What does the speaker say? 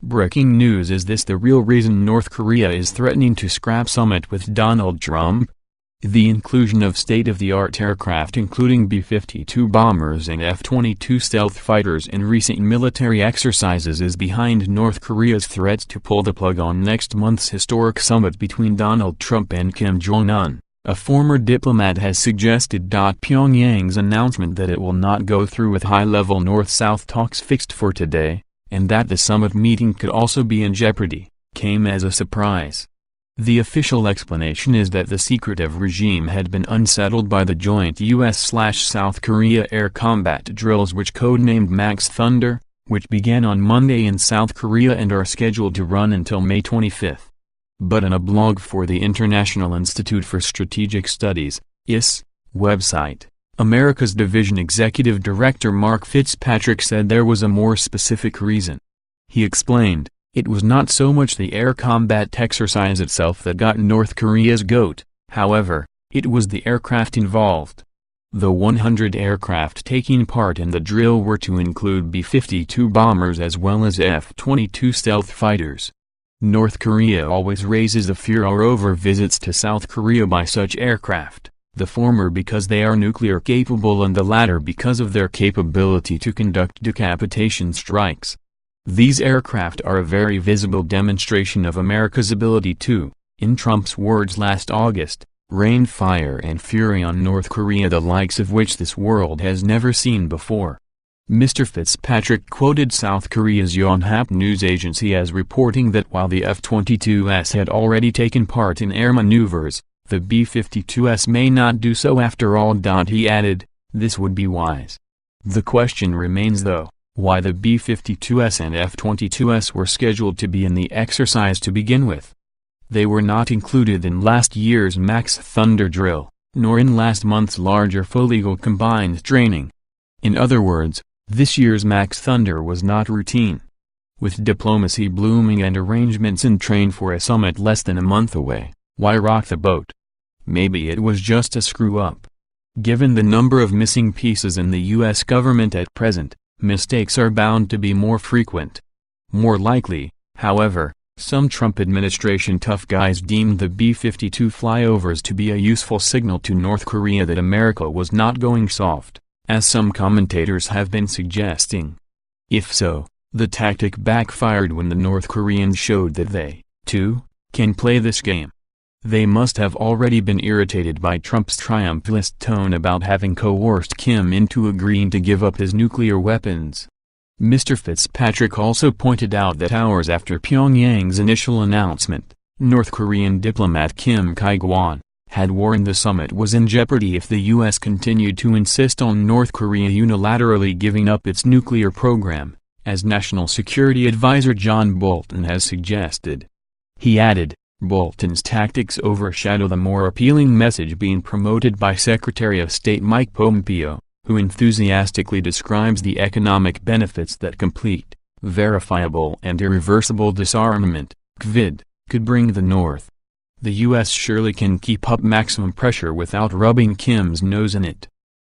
Breaking news: is this the real reason North Korea is threatening to scrap summit with Donald Trump? The inclusion of state-of-the-art aircraft including B-52 bombers and F-22 stealth fighters in recent military exercises is behind North Korea's threats to pull the plug on next month's historic summit between Donald Trump and Kim Jong-un. A former diplomat has suggested Pyongyang's announcement that it will not go through with high-level North-South talks fixed for today, and that the summit meeting could also be in jeopardy, came as a surprise. The official explanation is that the secretive regime had been unsettled by the joint US/South Korea air combat drills which codenamed Max Thunder, which began on Monday in South Korea and are scheduled to run until May 25. But in a blog for the International Institute for Strategic Studies, IS, website, America's Division Executive Director Mark Fitzpatrick said there was a more specific reason. He explained, "It was not so much the air combat exercise itself that got North Korea's goat, however, it was the aircraft involved. The 100 aircraft taking part in the drill were to include B-52 bombers as well as F-22 stealth fighters. North Korea always raises the furor over visits to South Korea by such aircraft, the former because they are nuclear capable and the latter because of their capability to conduct decapitation strikes. These aircraft are a very visible demonstration of America's ability to, in Trump's words last August, rain fire and fury on North Korea the likes of which this world has never seen before." Mr. Fitzpatrick quoted South Korea's Yonhap news agency as reporting that while the F-22s had already taken part in air maneuvers, the B-52s may not do so after all. He added, "This would be wise. The question remains though, why the B-52s and F-22s were scheduled to be in the exercise to begin with. They were not included in last year's Max Thunder drill, nor in last month's larger full-legal combined training. In other words, this year's Max Thunder was not routine. With diplomacy blooming and arrangements in train for a summit less than a month away, why rock the boat? Maybe it was just a screw-up. Given the number of missing pieces in the U.S. government at present, mistakes are bound to be more frequent. More likely, however, some Trump administration tough guys deemed the B-52 flyovers to be a useful signal to North Korea that America was not going soft, as some commentators have been suggesting. If so, the tactic backfired when the North Koreans showed that they, too, can play this game. They must have already been irritated by Trump's triumphalist tone about having coerced Kim into agreeing to give up his nuclear weapons. Mr. Fitzpatrick also pointed out that hours after Pyongyang's initial announcement, North Korean diplomat Kim Ki-gwan had warned the summit was in jeopardy if the U.S. continued to insist on North Korea unilaterally giving up its nuclear program, as National Security Advisor John Bolton has suggested. He added, "Bolton's tactics overshadow the more appealing message being promoted by Secretary of State Mike Pompeo, who enthusiastically describes the economic benefits that complete, verifiable and irreversible disarmament, (CVID), could bring the North. The U.S. surely can keep up maximum pressure without rubbing Kim's nose in it."